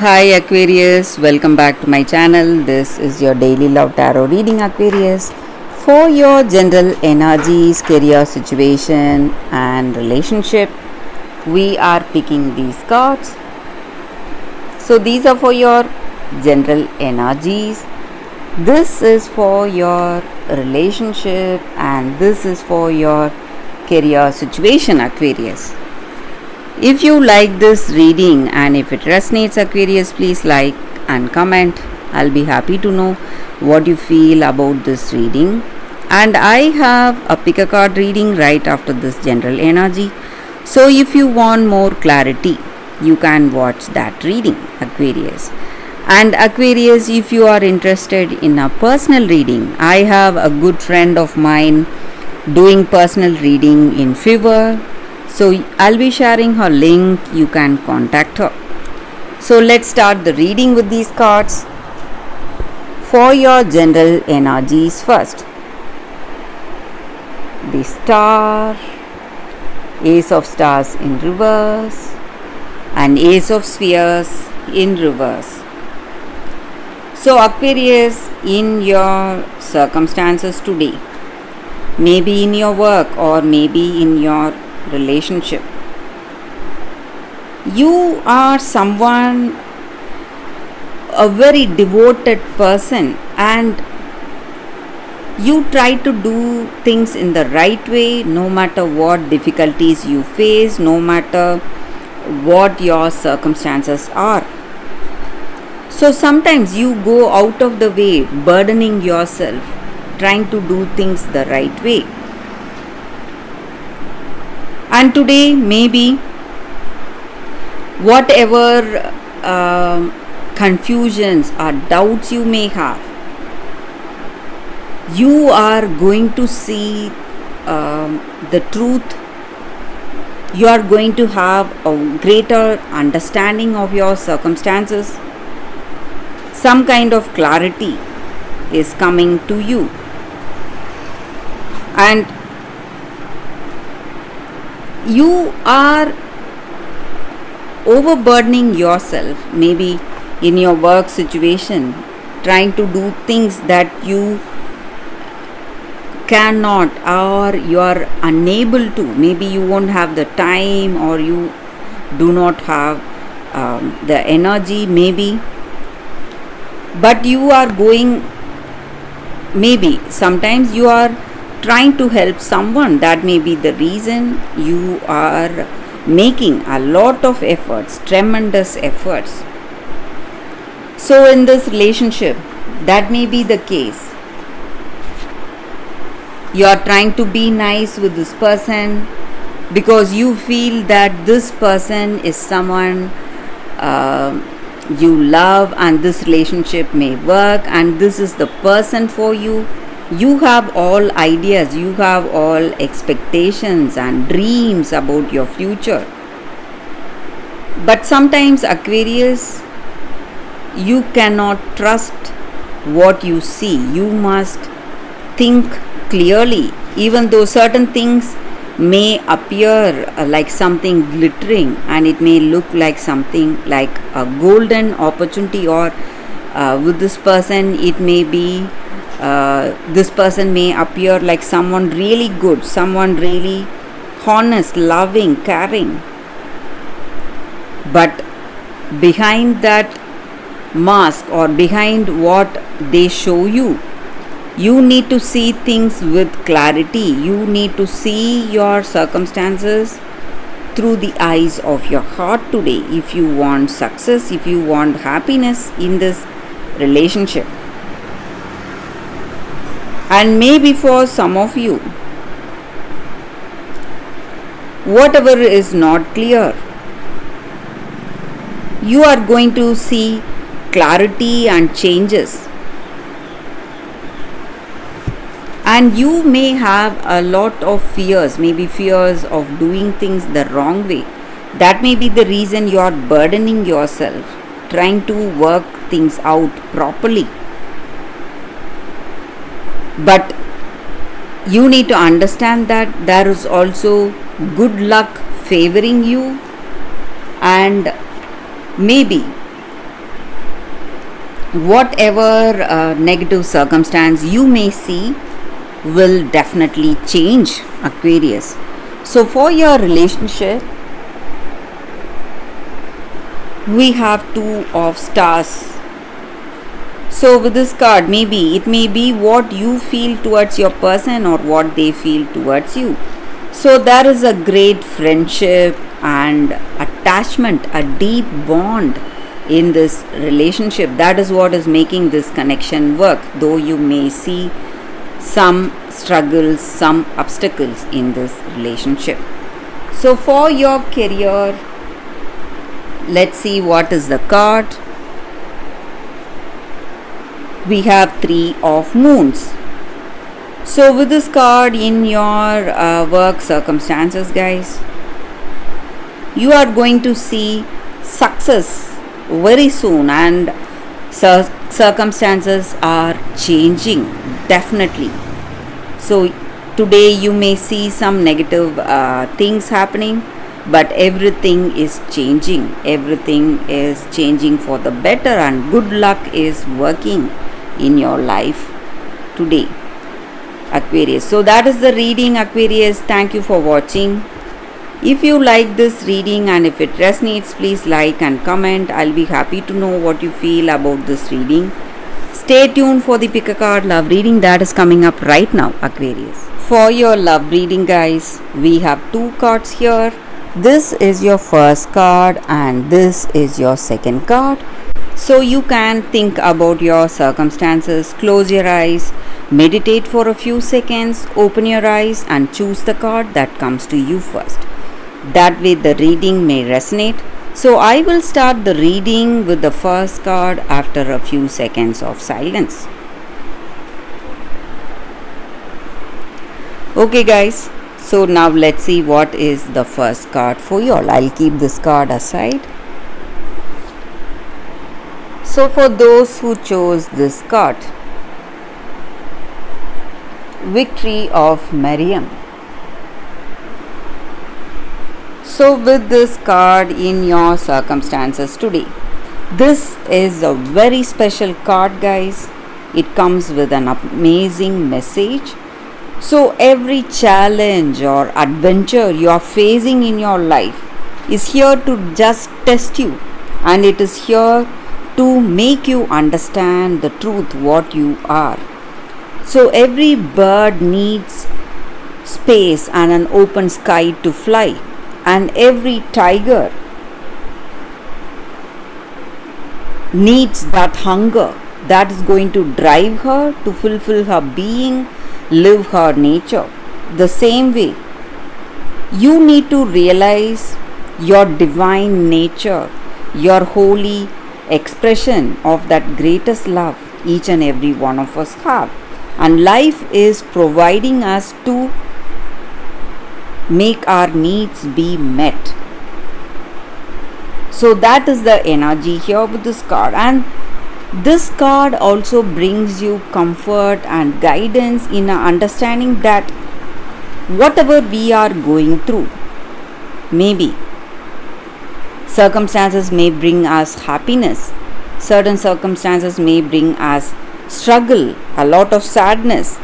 Hi Aquarius, welcome back to my channel. This is your daily love tarot reading, Aquarius. For your general energies, career situation, and relationship, we are picking these cards. So, these are for your general energies. This is for your relationship, and this is for your career situation, Aquarius. If you like this reading and if it resonates, Aquarius, please like and comment. I'll be happy to know what you feel about this reading. And I have a pick a card reading right after this general energy. So if you want more clarity, you can watch that reading, Aquarius. And Aquarius, if you are interested in a personal reading, I have a good friend of mine doing personal reading in Fever. So I'll be sharing her link, you can contact her. So let's start the reading with these cards. For your general energies first. The Star, Ace of Stars in reverse, and Ace of Spheres in reverse. So Aquarius, in your circumstances today, maybe in your work or maybe in your relationship, you are someone, a very devoted person, and you try to do things in the right way no matter what difficulties you face, no matter what your circumstances are. So sometimes you go out of the way, burdening yourself, trying to do things the right way. And today, maybe whatever confusions or doubts you may have, you are going to see the truth. You are going to have a greater understanding of your circumstances. Some kind of clarity is coming to you. And you are overburdening yourself, maybe in your work situation, trying to do things that you cannot or you are unable to. Maybe you won't have the time or you do not have the energy, maybe. But you are going, maybe sometimes you are trying to help someone. That may be the reason you are making a lot of efforts, tremendous efforts. So in this relationship, that may be the case. You are trying to be nice with this person because you feel that this person is someone you love and this relationship may work and this is the person for you. You have all ideas, you have all expectations and dreams about your future. But sometimes, Aquarius, you cannot trust what you see. You must think clearly, even though certain things may appear like something glittering and it may look like something like a golden opportunity, or with this person it may be this person may appear like someone really good, someone really honest, loving, caring. But behind that mask or behind what they show you, you need to see things with clarity. You need to see your circumstances through the eyes of your heart today if you want success, if you want happiness in this relationship. And maybe for some of you, whatever is not clear, you are going to see clarity and changes. And you may have a lot of fears, maybe fears of doing things the wrong way. That may be the reason you are burdening yourself, trying to work things out properly. But you need to understand that there is also good luck favoring you, and maybe Whatever negative circumstance you may see will definitely change, Aquarius. So for your relationship, we have two of stars. So with this card, maybe it may be what you feel towards your person or what they feel towards you. So there is a great friendship and attachment, a deep bond in this relationship. That is what is making this connection work, though you may see some struggles, some obstacles in this relationship. So for your career, let's see what is the card. We have Three of Moons. So with this card in your work circumstances, guys, you are going to see success very soon, and circumstances are changing definitely. So today you may see some negative things happening, but everything is changing. Everything is changing for the better, and good luck is working in your life today, Aquarius. So that is the reading, Aquarius. Thank you for watching. If you like this reading and if it resonates, please like and comment. I'll be happy to know what you feel about this reading. Stay tuned for the pick a card love reading that is coming up right now, Aquarius. For your love reading, guys, we have two cards here. This is your first card and this is your second card. So you can think about your circumstances, close your eyes, meditate for a few seconds, open your eyes and choose the card that comes to you first. That way the reading may resonate. So I will start the reading with the first card after a few seconds of silence. Okay guys, so now let's see what is the first card for you all. I'll keep this card aside. So for those who chose this card, Victory of Miriam. So with this card in your circumstances today, this is a very special card, guys. It comes with an amazing message. So every challenge or adventure you are facing in your life is here to just test you, and it is here to make you understand the truth, what you are. So every bird needs space and an open sky to fly, and every tiger needs that hunger that is going to drive her to fulfill her being, live her nature. The same way, you need to realize your divine nature, your holy expression of that greatest love each and every one of us have. And life is providing us to make our needs be met. So that is the energy here with this card, and this card also brings you comfort and guidance in understanding that whatever we are going through, maybe circumstances may bring us happiness, certain circumstances may bring us struggle, a lot of sadness,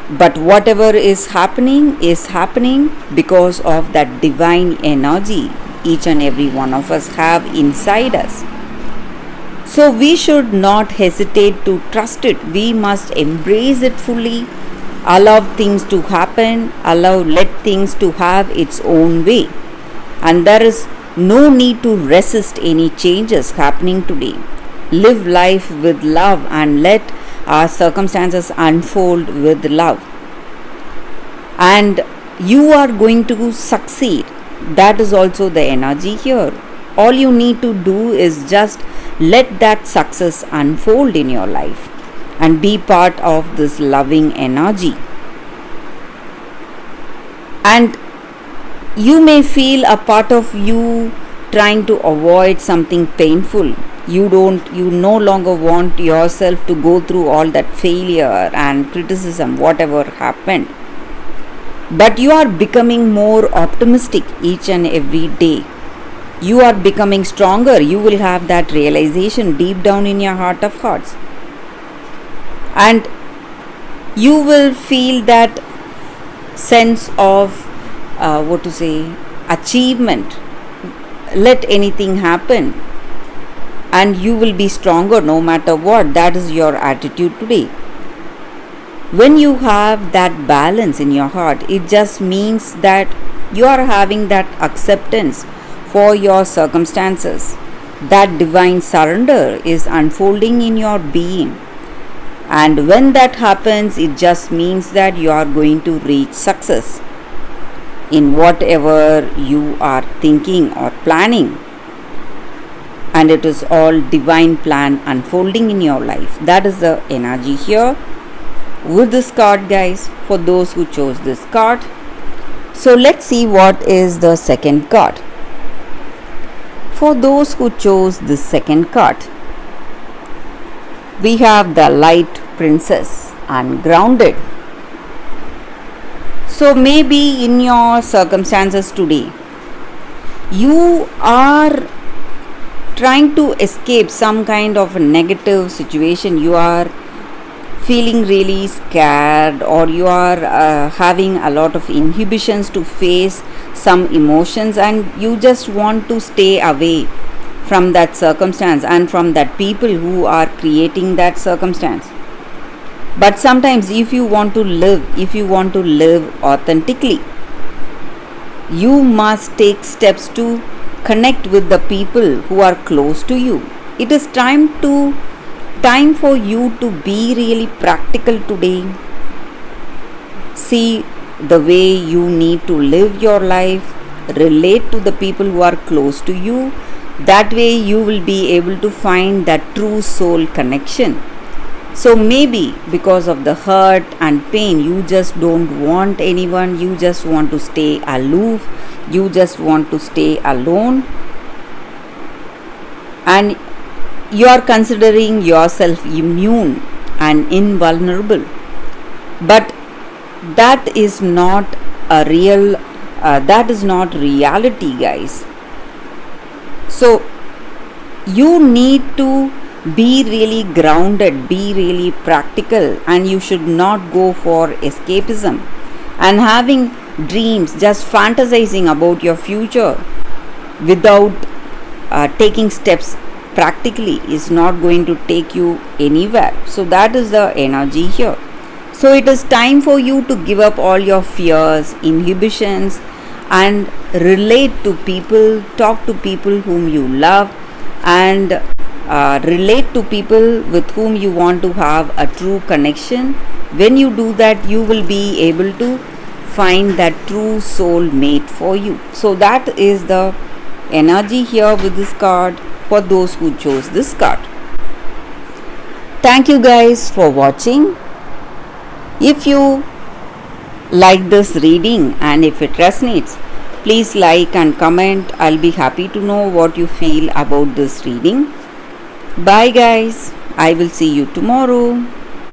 but whatever is happening because of that divine energy each and every one of us have inside us. So we should not hesitate to trust it. We must embrace it fully, allow things to happen, let things to have its own way. And there is no need to resist any changes happening today. Live life with love and let our circumstances unfold with love. And you are going to succeed. That is also the energy here. All you need to do is just let that success unfold in your life and be part of this loving energy. And you may feel a part of you trying to avoid something painful. You no longer want yourself to go through all that failure and criticism, whatever happened. But you are becoming more optimistic each and every day. You are becoming stronger. You will have that realization deep down in your heart of hearts. And you will feel that sense of achievement. Let anything happen, and you will be stronger no matter what. That is your attitude today. When you have that balance in your heart, it just means that you are having that acceptance for your circumstances. That divine surrender is unfolding in your being. And when that happens, it just means that you are going to reach success in whatever you are thinking or planning. And it is all divine plan unfolding in your life. That is the energy here with this card, guys, for those who chose this card. So let's see what is the second card. For those who chose the second card, we have the Light Princess and Grounded. So maybe in your circumstances today, you are trying to escape some kind of a negative situation. You are feeling really scared, or you are having a lot of inhibitions to face some emotions, and you just want to stay away from that circumstance and from that people who are creating that circumstance. But sometimes if you want to live authentically, you must take steps to connect with the people who are close to you. It is time for you to be really practical today. See the way you need to live your life, relate to the people who are close to you. That way you will be able to find that true soul connection. So maybe because of the hurt and pain, you just don't want anyone, you just want to stay aloof, you just want to stay alone, and you are considering yourself immune and invulnerable. But that is not reality, guys. So you need to be really grounded, be really practical, and you should not go for escapism and having dreams, just fantasizing about your future without taking steps practically is not going to take you anywhere. So that is the energy here. So it is time for you to give up all your fears, inhibitions, and relate to people, talk to people whom you love, and relate to people with whom you want to have a true connection. When you do that, you will be able to find that true soul mate for you. So that is the energy here with this card for those who chose this card. Thank you guys for watching. If you like this reading and if it resonates, please like and comment. I'll be happy to know what you feel about this reading. Bye guys. I will see you tomorrow.